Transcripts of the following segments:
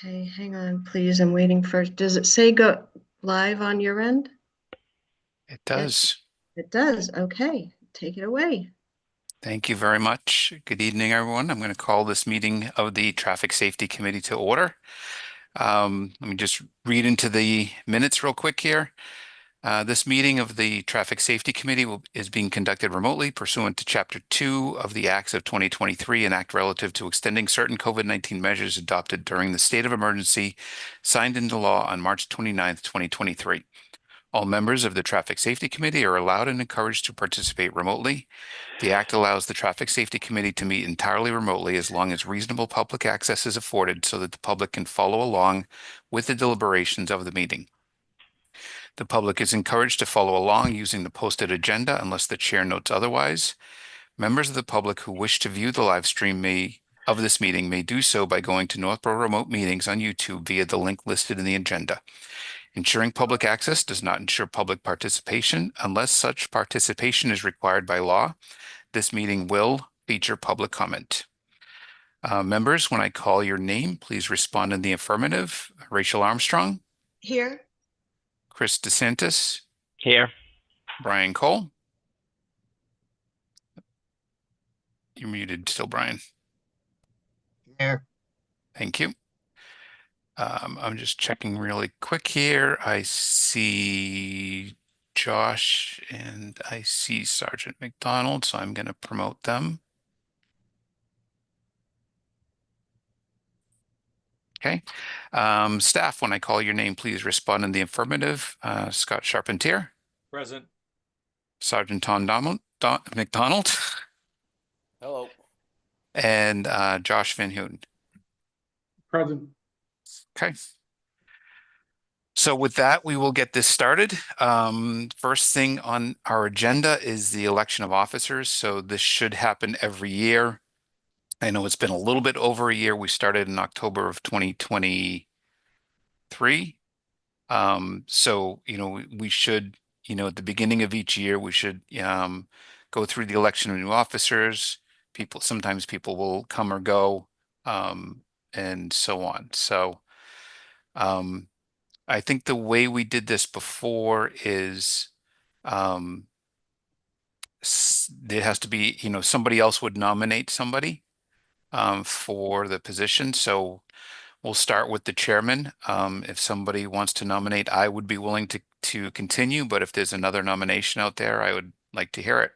Okay, hang on, please. I'm waiting for, does it say go live on your end? It does. It does. Okay, take it away. Thank you very much. Good evening, everyone. I'm going to call this meeting of the Traffic Safety Committee to order. Let me just read into the minutes real quick here. This meeting of the Traffic Safety Committee is being conducted remotely pursuant to Chapter 2 of the Acts of 2023, an act relative to extending certain COVID-19 measures adopted during the state of emergency signed into law on March 29th, 2023. All members of the Traffic Safety Committee are allowed and encouraged to participate remotely. The Act allows the Traffic Safety Committee to meet entirely remotely as long as reasonable public access is afforded so that the public can follow along with the deliberations of the meeting. The public is encouraged to follow along using the posted agenda unless the chair notes otherwise. Members of the public who wish to view the live stream of this meeting may do so by going to Northborough Remote Meetings on YouTube via the link listed in the agenda. Ensuring public access does not ensure public participation unless such participation is required by law. This meeting will feature public comment. Members, when I call your name, please respond in the affirmative. Rachel Armstrong. Here. Chris DeSantis. Here. Brian Cole. You're muted still, Brian. Here. Thank you. I'm just checking really quick here. I see Josh and I see Sergeant McDonald, so I'm going to promote them. Okay. Staff, when I call your name, please respond in the affirmative. Scott Charpentier. Present. Sergeant Tom McDonald. Hello. And Josh Van Houten. Present. Okay. So with that, we will get this started. First thing on our agenda is the election of officers. So this should happen every year. I know it's been a little bit over a year. We started in October of 2023. So, we should, at the beginning of each year, we should go through the election of new officers. Sometimes people will come or go, and so on. So, I think the way we did this before is there has to be, somebody else would nominate somebody for the position. So we'll start with the chairman. If somebody wants to nominate, I would be willing to continue, but if there's another nomination out there, I would like to hear it.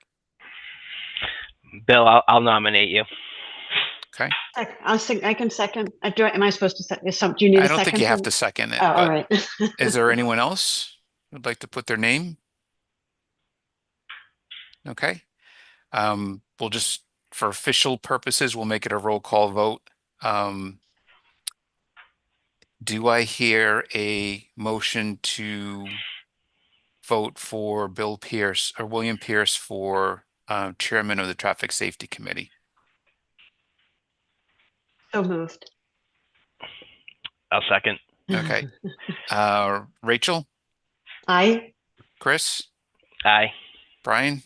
Bill, I'll nominate you. Okay. I can second. Am I supposed to second? Do you need a second? I don't think you have to second it. Oh, all right. Is there anyone else who'd like to put their name? Okay. We'll just, for official purposes, we'll make it a roll call vote. Do I hear a motion to vote for Bill Pierce or William Pierce for chairman of the Traffic Safety Committee? So moved. I'll second. Okay. Rachel? Aye. Chris? Aye. Brian?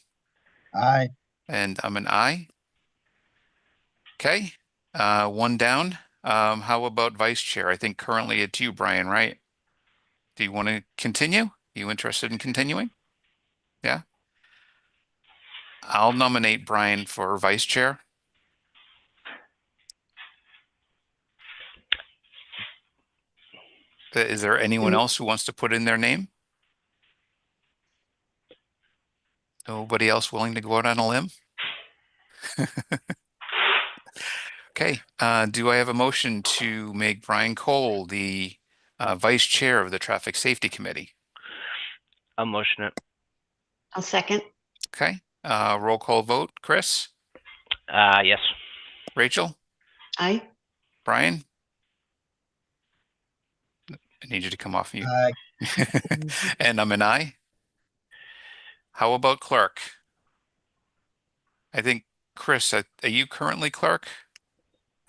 Aye. And I'm an aye. Okay. One down. How about vice chair? I think currently it's you, Brian, right? Do you want to continue? Are you interested in continuing? Yeah. I'll nominate Brian for vice chair. Is there anyone else who wants to put in their name? Nobody else willing to go out on a limb? Okay. Do I have a motion to make Brian Cole the vice chair of the Traffic Safety Committee? I'll motion it. I'll second. Okay. Roll call vote. Chris? Yes. Rachel? Aye. Brian? I need you to come off mute. Aye. And I'm an aye. How about clerk? I think, Chris, are you currently clerk?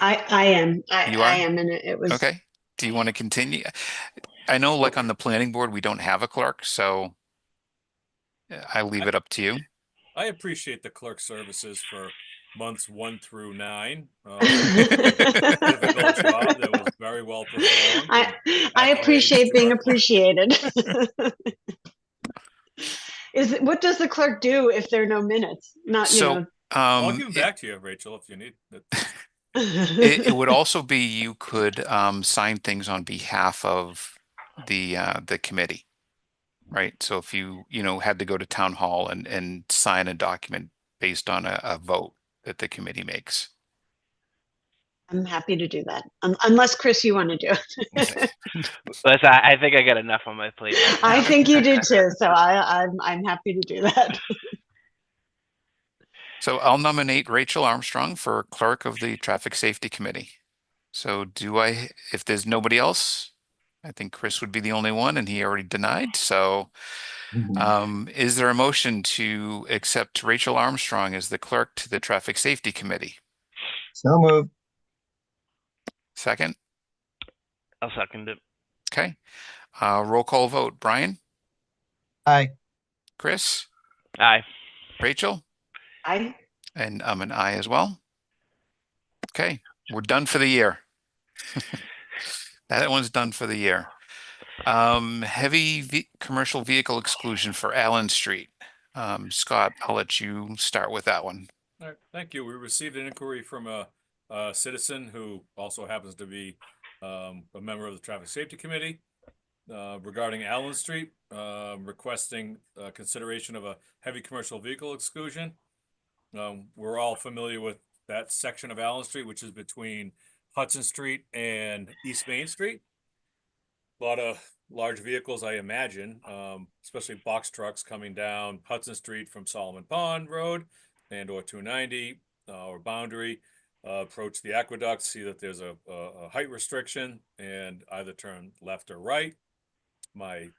I am. You are? I am, and it was Okay. Do you want to continue? I know, like on the planning board, we don't have a clerk, so I leave it up to you. I appreciate the clerk services for months 1 through 9. Difficult job that was very well performed. I Accolades appreciate to being our- appreciated. What does the clerk do if there are no minutes? Not, So I'll give them it, back to you, Rachel, if you need. it would also be you could sign things on behalf of the committee, right? So if you had to go to town hall and sign a document based on a vote that the committee makes. I'm happy to do that. Unless, Chris, you want to do it. Listen, I think I got enough on my plate right now. I think you do too. So I'm happy to do that. So I'll nominate Rachel Armstrong for clerk of the Traffic Safety Committee. So if there's nobody else, I think Chris would be the only one, and he already denied. So is there a motion to accept Rachel Armstrong as the clerk to the Traffic Safety Committee? So moved. Second? I'll second it. Okay. Roll call vote. Brian? Aye. Chris? Aye. Rachel? I And I'm an aye as well. Okay, we're done for the year. That one's done for the year. Heavy commercial vehicle exclusion for Allen Street. Scott, I'll let you start with that one. All right, thank you. We received an inquiry from a citizen who also happens to be a member of the Traffic Safety Committee regarding Allen Street, requesting consideration of a heavy commercial vehicle exclusion. We're all familiar with that section of Allen Street, which is between Hudson Street and East Main Street. A lot of large vehicles, I imagine, especially box trucks coming down Hudson Street from Solomon Pond Road or 290 or Boundary, approach the aqueduct, see that there's a height restriction and either turn left or right. My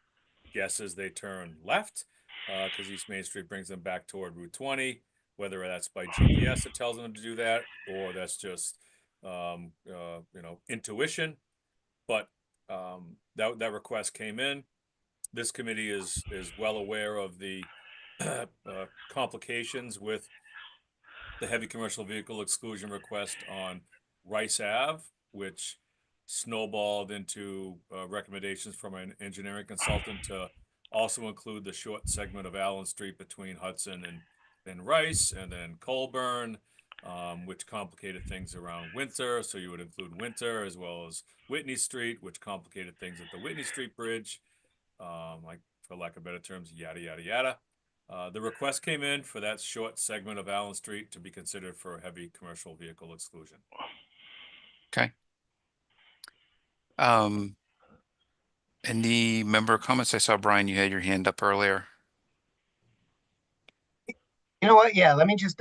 guess is they turn left because East Main Street brings them back toward Route 20, whether that's by GPS that tells them to do that or that's just intuition. But that request came in. This committee is well aware of the complications with the heavy commercial vehicle exclusion request on Rice Ave, which snowballed into recommendations from an engineering consultant to also include the short segment of Allen Street between Hudson and Rice, and then Colburn, which complicated things around Winter. So you would include Winter as well as Whitney Street, which complicated things at the Whitney Street Bridge, like for lack of better terms, yada, yada, yada. The request came in for that short segment of Allen Street to be considered for heavy commercial vehicle exclusion. Okay. Any member comments? I saw, Brian, you had your hand up earlier. You know what? Yeah, let me just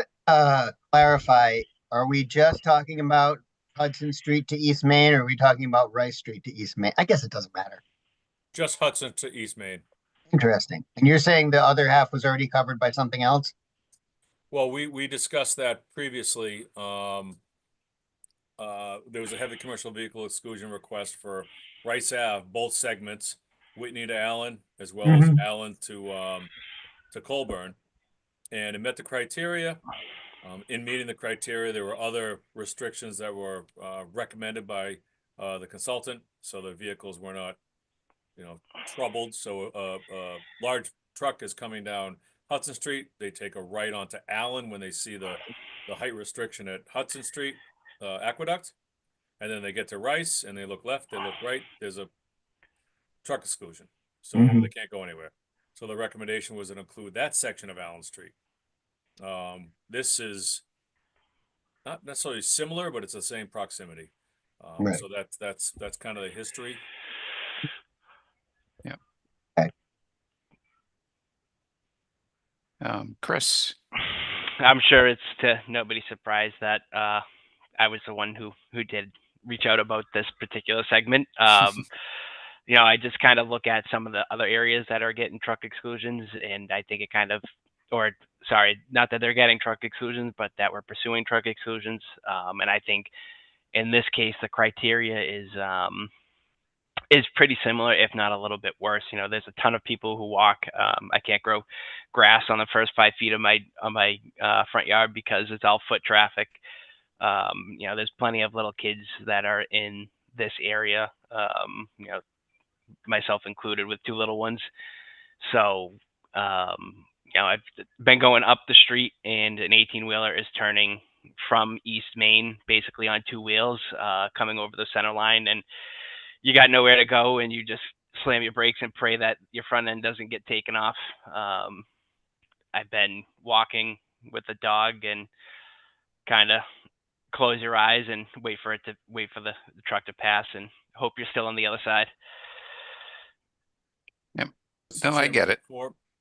clarify. Are we just talking about Hudson Street to East Main, or are we talking about Rice Street to East Main? I guess it doesn't matter. Just Hudson to East Main. Interesting. And you're saying the other half was already covered by something else? Well, we discussed that previously. There was a heavy commercial vehicle exclusion request for Rice Ave, both segments, Whitney to Allen, as well as Allen to Colburn, and it met the criteria. In meeting the criteria, there were other restrictions that were recommended by the consultant, so the vehicles were not, troubled. So a large truck is coming down Hudson Street. They take a right onto Allen when they see the height restriction at Hudson Street Aqueduct, and then they get to Rice and they look left, they look right. There's a truck exclusion, so they can't go anywhere. So the recommendation was to include that section of Allen Street. This is not necessarily similar, but it's the same proximity. Right. So that's kind of the history. Yeah. Okay. Chris. I'm sure it's to nobody's surprise that I was the one who did reach out about this particular segment. I just kind of look at some of the other areas that are getting truck exclusions, and I think it kind of, or sorry, not that they're getting truck exclusions, but that we're pursuing truck exclusions. And I think in this case, the criteria is is pretty similar, if not a little bit worse. You know, there's a ton of people who walk. I can't grow grass on the first 5 feet of my front yard because it's all foot traffic. You know, there's plenty of little kids that are in this area. You know, myself included, with 2 little ones. So, you know, I've been going up the street, and an 18-wheeler is turning from East Main, basically on 2 wheels, coming over the center line, and you got nowhere to go, and you just slam your brakes and pray that your front end doesn't get taken off. I've been walking with the dog and kind of close your eyes and wait for the truck to pass and hope you're still on the other side. Yep. Mr. No, I Chairman, get it.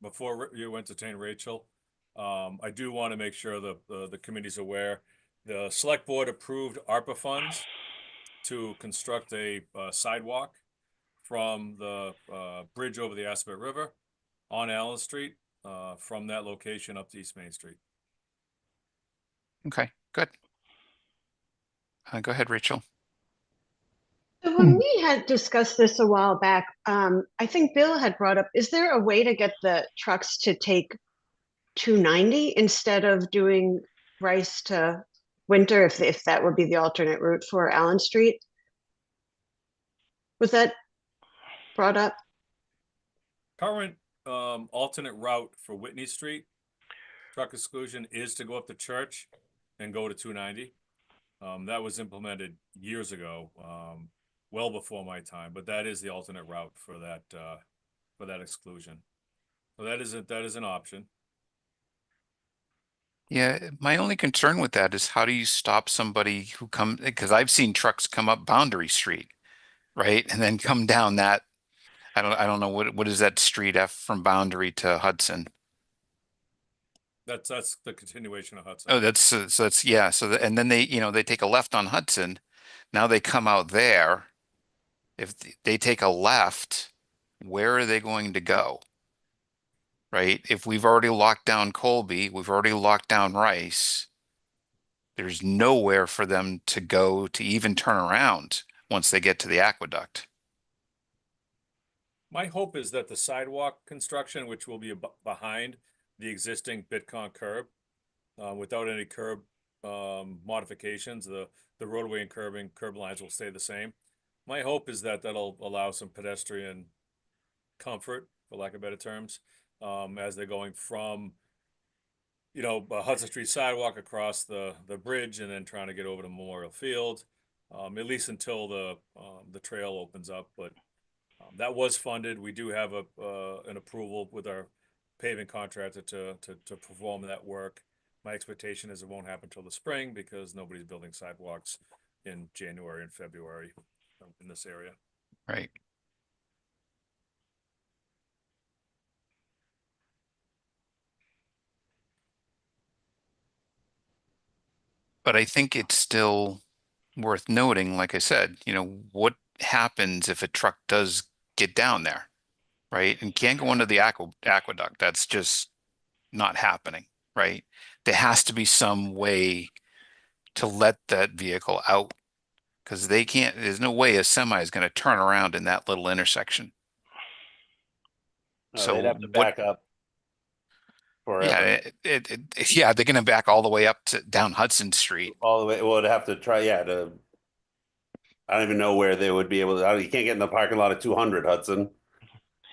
Before you entertain Rachel, I do want to make sure the committee's aware. The select board approved ARPA funds to construct a sidewalk from the bridge over the Aspet River on Allen Street, from that location up to East Main Street. Okay, good. Go ahead, Rachel. So when we had discussed this a while back, I think Bill had brought up, is there a way to get the trucks to take 290 instead of doing Rice to Winter, if that would be the alternate route for Allen Street? Was that brought up? Current alternate route for Whitney Street truck exclusion is to go up to Church and go to 290. That was implemented years ago, well before my time, but that is the alternate route for that exclusion. So that is an option. Yeah, my only concern with that is how do you stop somebody who comes, because I've seen trucks come up Boundary Street, right? And then come down that, I don't know what is that street F from Boundary to Hudson. That's the continuation of Hudson. Oh, so that's, yeah. And then they take a left on Hudson. Now they come out there. If they take a left, where are they going to go? Right? If we've already locked down Colby, we've already locked down Rice. There's nowhere for them to go to even turn around once they get to the aqueduct. My hope is that the sidewalk construction, which will be behind the existing Bitcon curb, without any curb modifications, the roadway and curb lines will stay the same. My hope is that that'll allow some pedestrian comfort, for lack of better terms, as they're going from, Hudson Street sidewalk across the bridge and then trying to get over to Memorial Field, at least until the trail opens up. But that was funded. We do have an approval with our paving contractor to perform that work. My expectation is it won't happen till the spring because nobody's building sidewalks in January and February in this area. Right. But I think it's still worth noting, like I said, what happens if a truck does get down there, right? And can't go under the aqueduct. That's just not happening, right? There has to be some way to let that vehicle out because there's no way a semi is going to turn around in that little intersection. No, they'd have to back up forever. Yeah, they're going to back all the way up to down Hudson Street. All the way. Well, they'd have to try, I don't even know where they would be able to. You can't get in the parking lot of 200 Hudson.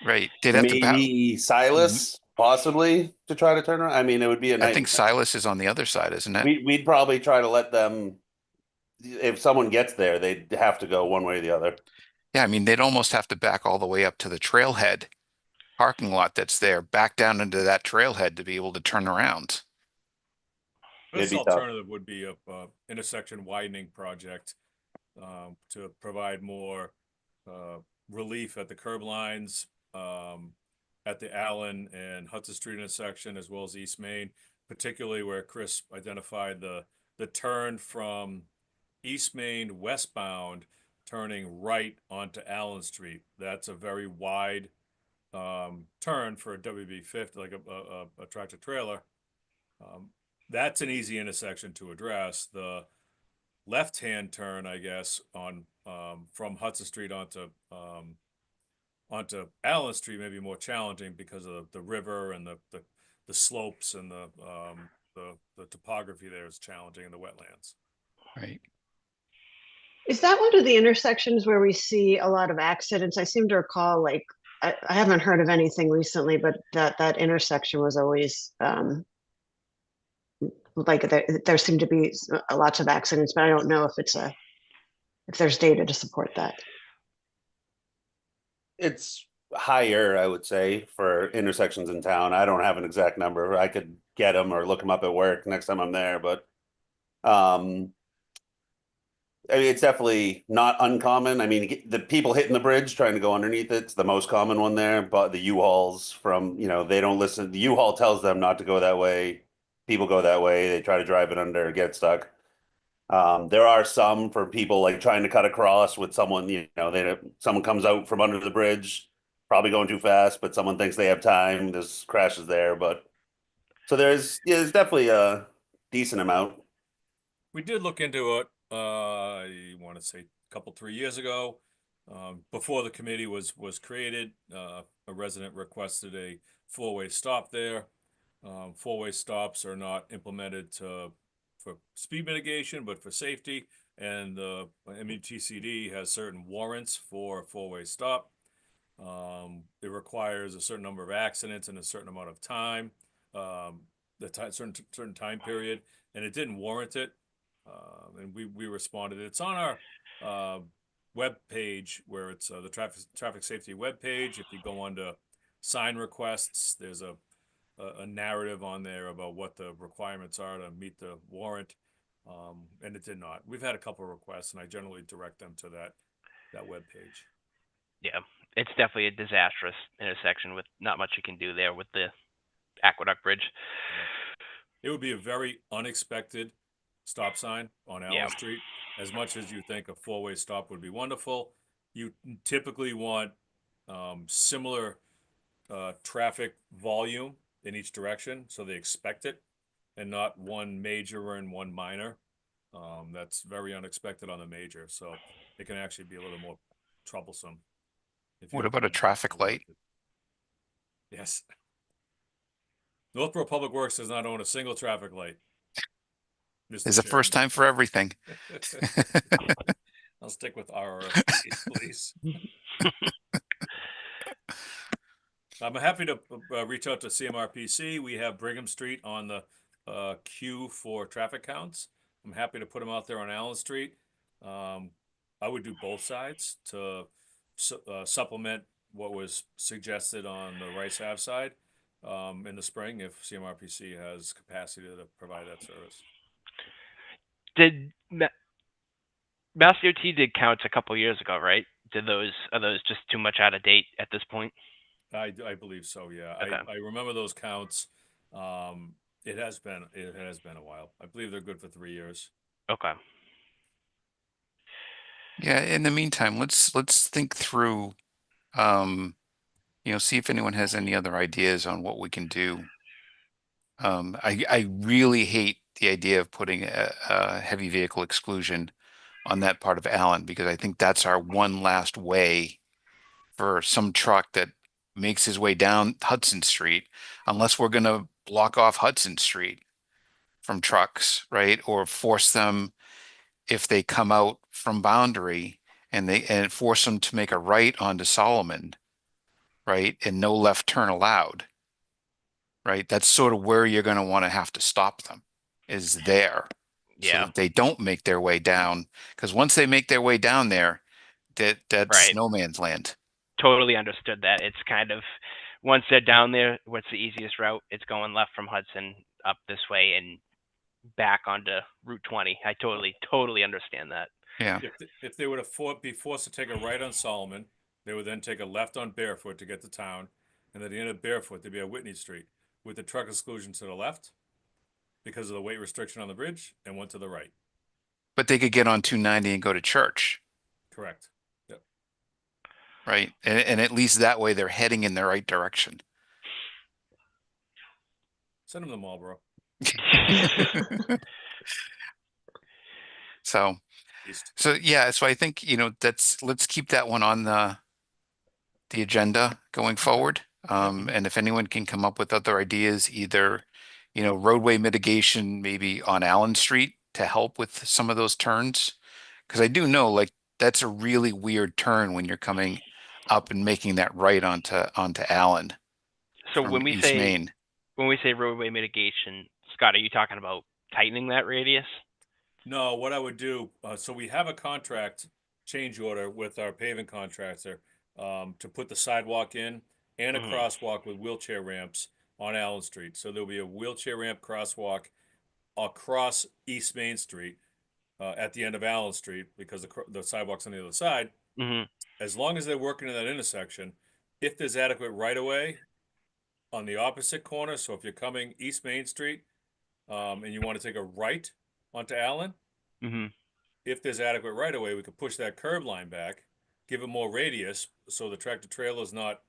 Right. They'd have Maybe Silas, possibly, to try to turn around. I mean, it would be a nightmare. I think Silas is on the other side, isn't it? We'd probably try to let them, if someone gets there, they'd have to go one way or the other. Yeah, I mean, they'd almost have to back all the way up to the trailhead parking lot that's there, back down into that trailhead to be able to turn around. This alternative would be a intersection widening project to provide more relief at the curb lines, at the Allen and Hudson Street intersection, as well as East Main, particularly where Chris identified the turn from East Main westbound, turning right onto Allen Street. That's a very wide turn for a WB50, like a tractor trailer. That's an easy intersection to address. The left-hand turn, I guess, on from Hudson Street onto Allen Street may be more challenging because of the river and the slopes and the topography there is challenging in the wetlands. Right. Is that one of the intersections where we see a lot of accidents? I seem to recall, like, I haven't heard of anything recently, but that intersection was always like there seemed to be lots of accidents, but I don't know if there's data to support that. It's higher, I would say, for intersections in town. I don't have an exact number. I could get them or look them up at work next time I'm there, but I mean, it's definitely not uncommon. I mean, the people hitting the bridge trying to go underneath it's the most common one there, but the U-Hauls from, they don't listen. The U-Haul tells them not to go that way. People go that way. They try to drive it under, get stuck. There are some for people like trying to cut across with someone, someone comes out from under the bridge, probably going too fast, but someone thinks they have time. There's crashes there, but so there's definitely a decent amount. We did look into it, I want to say a couple, 3 years ago, before the committee was created. A resident requested a four-way stop there. Four-way stops are not implemented for speed mitigation, but for safety. And the MUTCD has certain warrants for a four-way stop. It requires a certain number of accidents in a certain amount of time, certain time period, and it didn't warrant it. And we responded. It's on our web page where it's the traffic safety web page. If you go on to sign requests, there's a narrative on there about what the requirements are to meet the warrant, and it did not. We've had a couple of requests, and I generally direct them to that web page. Yeah, it's definitely a disastrous intersection with not much you can do there with the Aqueduct Bridge. It would be a very unexpected stop sign on Allen Street. As much as you think a four-way stop would be wonderful, you typically want similar traffic volume in each direction, so they expect it, and not one major and one minor. That's very unexpected on the major, so it can actually be a little more troublesome. What about a traffic light? Yes. Northborough Public Works does not own a single traffic light. There's a first time for everything. I'll stick with RRFPs, please. I'm happy to reach out to CMRPC. We have Brigham Street on the queue for traffic counts. I'm happy to put them out there on Allen Street. I would do both sides to supplement what was suggested on the Rice Ave side in the spring if CMRPC has capacity to provide that service. Mass DOT did counts a couple years ago, right? Are those just too much out of date at this point? I believe so, yeah. Okay. I remember those counts. It has been a while. I believe they're good for 3 years. Okay. Yeah, in the meantime, let's think through, see if anyone has any other ideas on what we can do. I really hate the idea of putting a heavy vehicle exclusion on that part of Allen, because I think that's our one last way for some truck that makes his way down Hudson Street, unless we're going to block off Hudson Street from trucks, right? Or force them, if they come out from Boundary and force them to make a right onto Solomon, right? And no left turn allowed, right? That's sort of where you're going to want to have to stop them, is there. So that they don't make their way down, because once they make their way down there, that's right. no man's land. Totally understood that. It's kind of, once they're down there, what's the easiest route? It's going left from Hudson up this way and back onto Route 20. I totally understand that. Yeah. If they were to be forced to take a right on Solomon, they would then take a left on Barefoot to get to town, and at the end of Barefoot, there'd be a Whitney Street with the truck exclusion to the left because of the weight restriction on the bridge, and one to the right. But they could get on 290 and go to church. Correct. Yep. Right. And at least that way they're heading in the right direction. Send them to Marlboro. So, East. yeah, so I think, let's keep that one on the agenda going forward. And if anyone can come up with other ideas, either, roadway mitigation, maybe on Allen Street to help with some of those turns. Because I do know, like, that's a really weird turn when you're coming up and making that right onto Allen So from East Main. when we say roadway mitigation, Scott, are you talking about tightening that radius? No, what I would do, so we have a contract change order with our paving contractor to put the sidewalk in and a Mhm. crosswalk with wheelchair ramps on Allen Street. So there'll be a wheelchair ramp crosswalk across East Main Street at the end of Allen Street because the sidewalk's on the other side. Mhm. As long as they're working in that intersection, if there's adequate right of way on the opposite corner, so if you're coming East Main Street and you want to take a right onto Allen, Mhm. if there's adequate right of way, we could push that curb line back, give it more radius, so the tractor trailer is not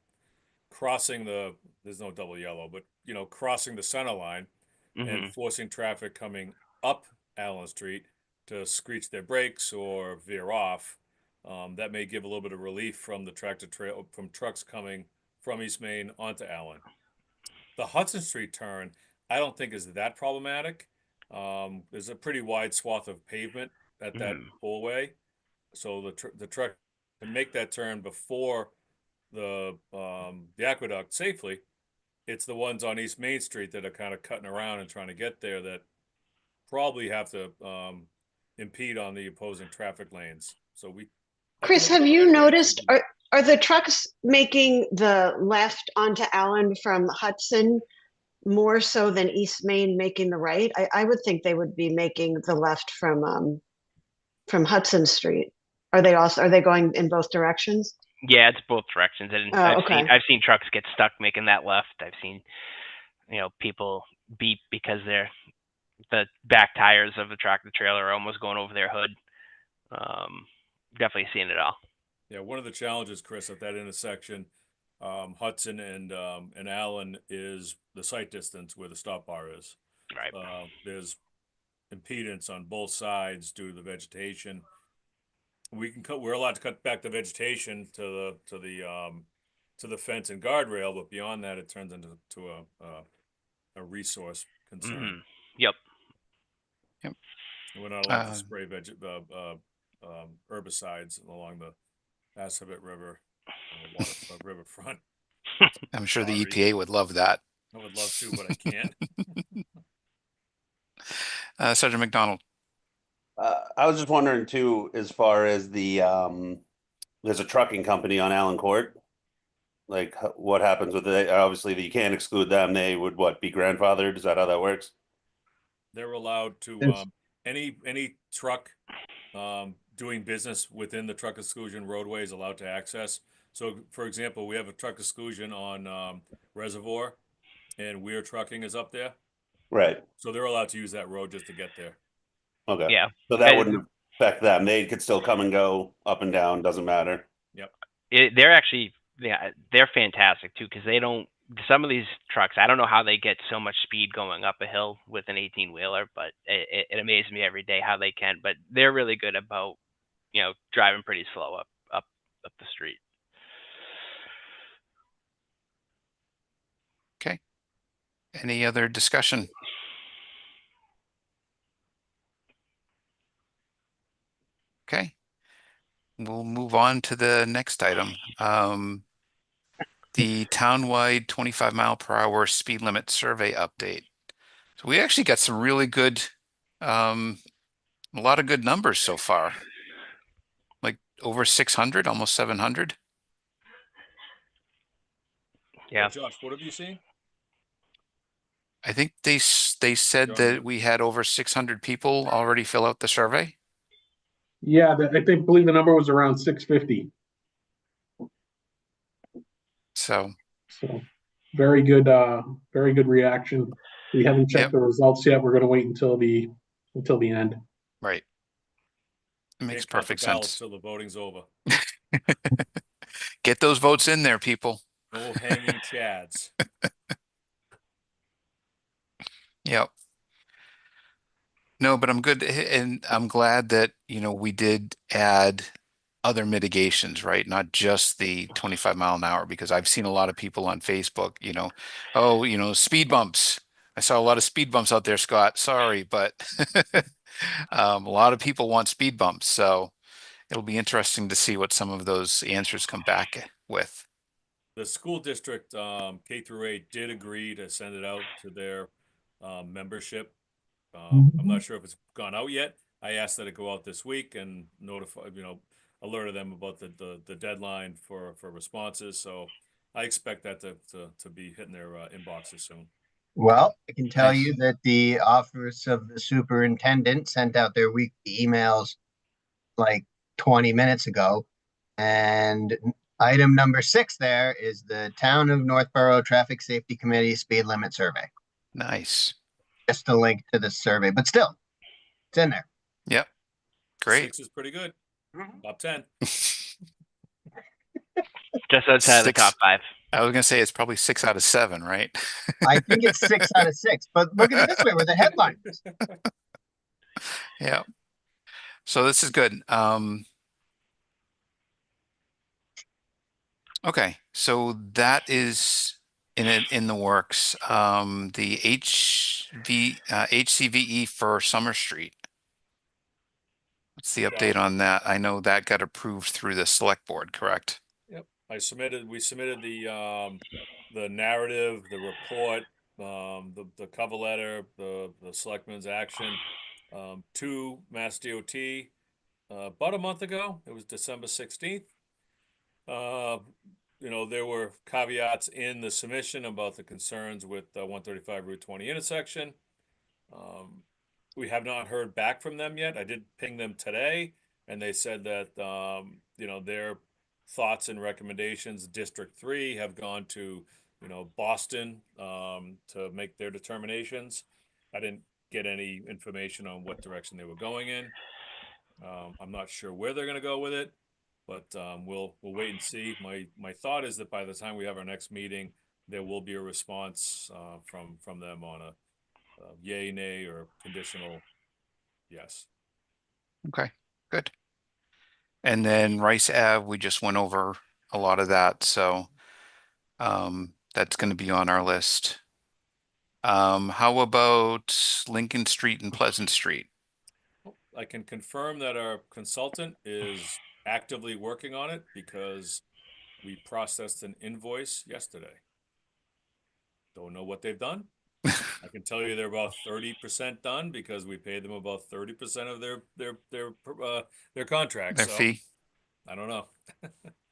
crossing there's no double yellow, but crossing the center line and Mhm. forcing traffic coming up Allen Street to screech their brakes or veer off. That may give a little bit of relief from the tractor trail from trucks coming from East Main onto Allen. The Hudson Street turn, I don't think is that problematic. There's a pretty wide swath of pavement at that Mhm. full-way, so the truck can make that turn before the aqueduct safely. It's the ones on East Main Street that are kind of cutting around and trying to get there that probably have to impede on the opposing traffic lanes. So I think Chris, we have have you right away. noticed, are the trucks making the left onto Allen from Hudson more so than East Main making the right? I would think they would be making the left from Hudson Street. Are they going in both directions? Yeah, it's both directions, and Oh, okay. I've seen trucks get stuck making that left. I've seen people beep because the back tires of the tractor trailer are almost going over their hood. Definitely seeing it all. Yeah, one of the challenges, Chris, at that intersection, Hudson and Allen, is the sight distance where the stop bar is. Right. There's impedance on both sides due to the vegetation. We're allowed to cut back the vegetation to the fence and guardrail, but beyond that, it turns into a resource concern. Yep. Yep. We're not allowed to spray herbicides along the Assabet River riverfront. I'm sure the Sorry. EPA would love that. I would love to, but I can't. Sergeant McDonald. I was just wondering too, as far as there's a trucking company on Allen Court. Like, what happens with it? Obviously, you can't exclude them. They would be grandfathered? Is that how that works? They're allowed to It's- any truck doing business within the truck exclusion roadway is allowed to access. So, for example, we have a truck exclusion on Reservoir, and Weir Trucking is up there. Right. So they're allowed to use that road just to get there. Okay. Yeah. So that And wouldn't affect them. They could still come and go up and down. Doesn't matter. Yep. they're actually they're fantastic too, because they don't. Some of these trucks, I don't know how they get so much speed going up a hill with an 18-wheeler, but it amazes me every day how they can. But they're really good about driving pretty slow up the street. Okay. Any other discussion? Okay. We'll move on to the next item. The townwide 25-mile-per-hour speed limit survey update. So we actually got some really good, a lot of good numbers so far. Like over 600, almost 700. Yeah. Josh, what have you seen? I think they said that we had over 600 people already fill out the survey. Yeah, I believe the number was around 650. So very good reaction. We haven't checked the results yet. We're going to wait until the end. Right. It makes perfect sense. Till the voting's over. Get those votes in there, people. No hanging chads. Yep. No, but I'm good, and I'm glad that, we did add other mitigations, right? Not just the 25 mile an hour, because I've seen a lot of people on Facebook, oh, speed bumps. I saw a lot of speed bumps out there, Scott. Sorry, but a lot of people want speed bumps, so it'll be interesting to see what some of those answers come back with. The school district, K through 8 did agree to send it out to their membership. I'm not sure if it's gone out yet. I asked that it go out this week and notify, alerted them about the deadline for responses. So I expect that to be hitting their inboxes soon. Well, I can tell Nice. you that the office of the superintendent sent out their weekly emails like 20 minutes ago. And item number 6 there is the Town of Northborough Traffic Safety Committee Speed Limit Survey. Nice. Just a link to the survey, but still, it's in there. Yep. Great. 6 is pretty good. Top 10. Just outside of the top 5. I was gonna say it's probably 6 out of 7, right? I think it's 6 out of 6, but look at it this way, where the headline is. Yeah. So this is good. Okay, so that is in the works. The HCVE for Summer Street. What's the update on that? I know that got approved through the select board, correct? Yep. We submitted the narrative, the report, the cover letter, the selectmen's action, to Mass DOT, about a month ago. It was December 16th. There were caveats in the submission about the concerns with 135 Route 20 intersection. We have not heard back from them yet. I did ping them today, and they said that their thoughts and recommendations, District 3, have gone to Boston to make their determinations. I didn't get any information on what direction they were going in. I'm not sure where they're going to go with it, but we'll wait and see. My thought is that by the time we have our next meeting, there will be a response from them on a yay, nay, or conditional yes. Okay, good. And then Rice Ave, we just went over a lot of that, so that's going to be on our list. How about Lincoln Street and Pleasant Street? I can confirm that our consultant is actively working on it because we processed an invoice yesterday. Don't know what they've done. I can tell you they're about 30% done because we paid them about 30% of their contract. Their So fee? I don't know.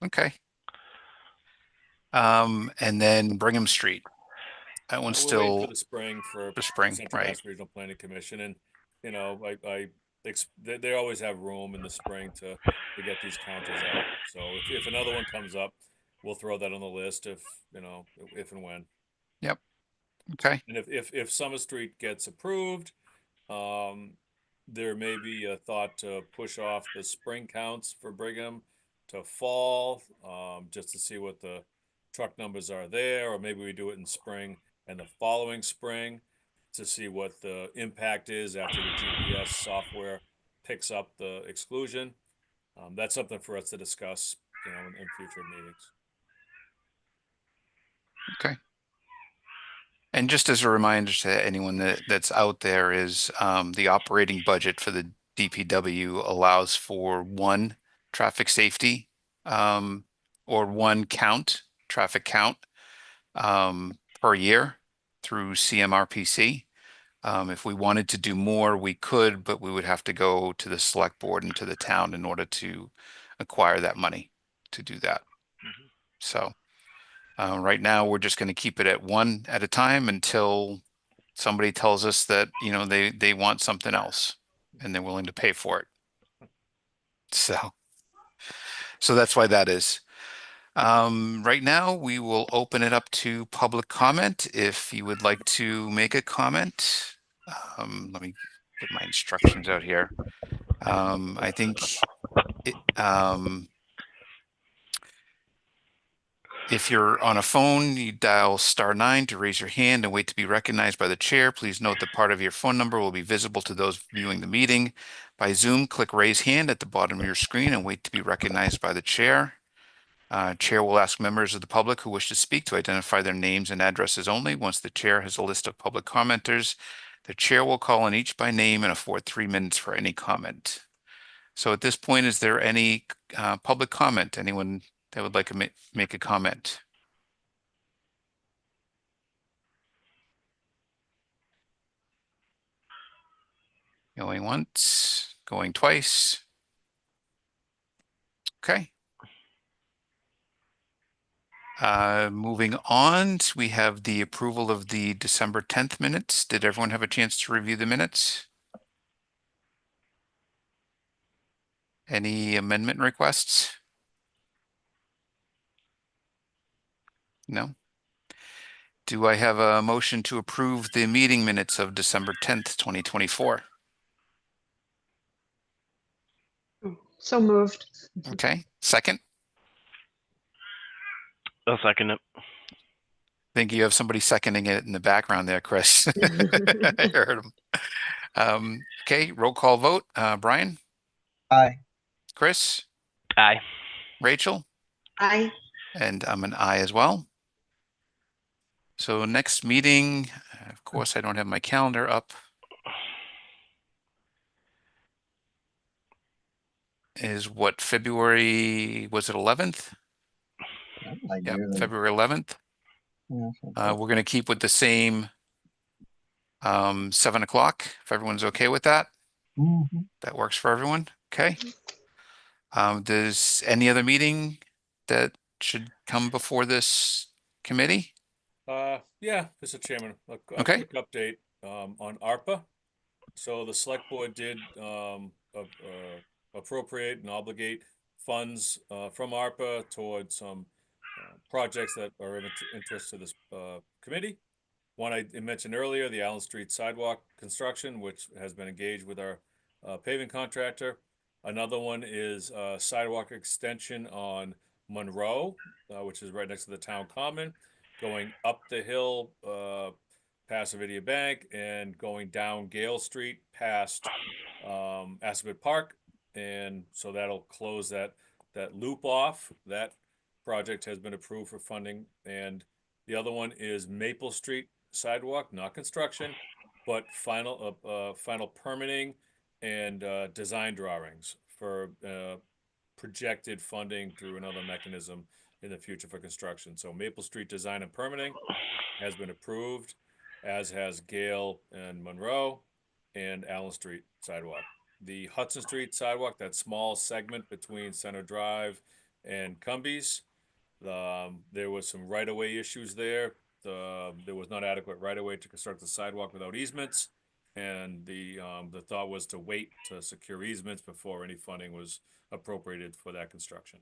Okay. And then Brigham Street. That one's We're waiting for still the spring for the spring, Central right? Mass Regional Planning Commission, and they always have room in the spring to get these counters out. So if another one comes up, we'll throw that on the list if and when. Yep. Okay. And if Summer Street gets approved, there may be a thought to push off the spring counts for Brigham to fall, just to see what the truck numbers are there, or maybe we do it in spring and the following spring to see what the impact is after the GPS software picks up the exclusion. That's something for us to discuss, in future meetings. Okay. And just as a reminder to anyone that's out there is the operating budget for the DPW allows for one traffic safety or one traffic count per year through CMRPC. If we wanted to do more, we could, but we would have to go to the select board and to the town in order to acquire that money to do that. So right now, we're just going to keep it at one at a time until somebody tells us that, they want something else and they're willing to pay for it. So that's why that is. Right now, we will open it up to public comment. If you would like to make a comment, let me get my instructions out here. I think If you're on a phone, you dial *9 to raise your hand and wait to be recognized by the chair. Please note that part of your phone number will be visible to those viewing the meeting. By Zoom, click raise hand at the bottom of your screen and wait to be recognized by the chair. Chair will ask members of the public who wish to speak to identify their names and addresses only. Once the chair has a list of public commenters, the chair will call on each by name and afford 3 minutes for any comment. So at this point, is there any public comment? Anyone that would like to make a comment? Going once, going twice. Okay. Moving on, we have the approval of the December 10th minutes. Did everyone have a chance to review the minutes? Any amendment requests? No. Do I have a motion to approve the meeting minutes of December 10th, 2024? So moved. Okay. Second? I'll second it. I think you have somebody seconding it in the background there, Chris. I heard him. Okay, roll call vote. Brian? Aye. Chris? Aye. Rachel? Aye. And I'm an aye as well. So next meeting, of course, I don't have my calendar up, is what, February, was it 11th? Like Yep, really. February 11th. We're going to keep with the same 7 o'clock, if everyone's okay with that. Mhm. That works for everyone. Okay. Does any other meeting that should come before this committee? Yeah, Mr. Chairman, a Okay. quick update on ARPA. So the select board did appropriate and obligate funds from ARPA towards some projects that are of interest to this committee. One I mentioned earlier, the Allen Street sidewalk construction, which has been engaged with our paving contractor. Another one is sidewalk extension on Monroe, which is right next to the town common, going up the hill past Avidia Bank and going down Gale Street past Assabet Park. And so that'll close that loop off. That project has been approved for funding. And the other one is Maple Street sidewalk, not construction, but final permitting and design drawings for projected funding through another mechanism in the future for construction. So Maple Street design and permitting has been approved, as has Gale and Monroe and Allen Street sidewalk. The Hudson Street sidewalk, that small segment between Center Drive and Cumbies, there was some right-of-way issues there. There was not adequate right-of-way to construct the sidewalk without easements, and the thought was to wait to secure easements before any funding was appropriated for that construction.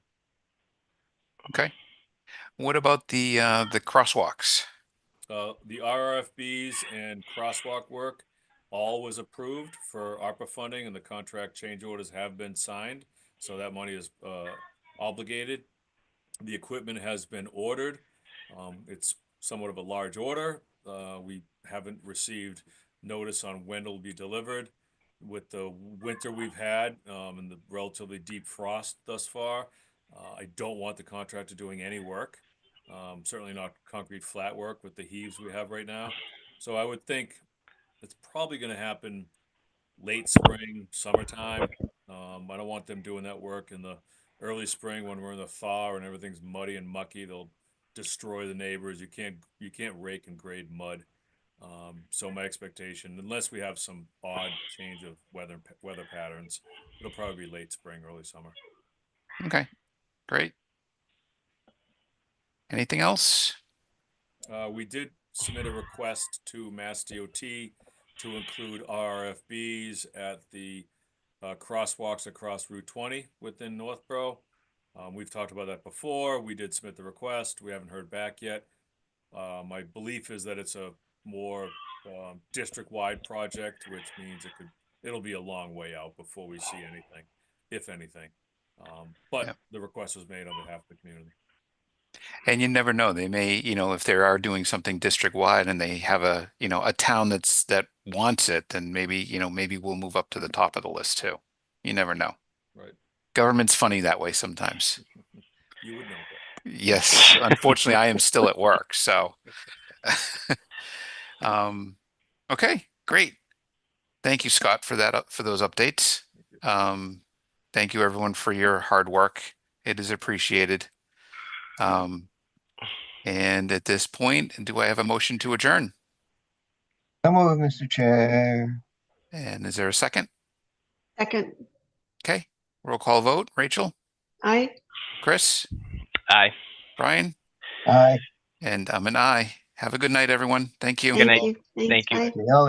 Okay. What about the crosswalks? The RRFBs and crosswalk work all was approved for ARPA funding, and the contract change orders have been signed, so that money is obligated. The equipment has been ordered. It's somewhat of a large order. We haven't received notice on when it'll be delivered. With the winter we've had and the relatively deep frost thus far, I don't want the contractor doing any work. Certainly not concrete flat work with the heaves we have right now. So I would think it's probably going to happen late spring, summertime. I don't want them doing that work in the early spring when we're in the thaw and everything's muddy and mucky. They'll destroy the neighbors. You can't rake and grade mud. So my expectation, unless we have some odd change of weather patterns, it'll probably be late spring, early summer. Okay, great. Anything else? We did submit a request to Mass DOT to include RFBs at the crosswalks across Route 20 within Northborough. We've talked about that before. We did submit the request. We haven't heard back yet. My belief is that it's a more district-wide project, which means it'll be a long way out before we see anything, if anything. But Yep. the request was made on behalf of the community. And you never know. They may, if they are doing something district wide and they have a town that wants it, then maybe we'll move up to the top of the list too. You never know. Right. Government's funny that way sometimes. You would know, but Yes, unfortunately, I am still at work, so. Okay, great. Thank you, Scott, for those updates. Thank you, everyone, for your hard work. It is appreciated. And at this point, do I have a motion to adjourn? Come on, Mr. Chair. And is there a second? Second, Okay, roll call vote. Rachel, I. Chris, Aye. Brian, Aye. and I'm an aye. Have a good night, everyone. Thank you. Good Thank night. you. Thanks. Thank you. Bye. See y'all later.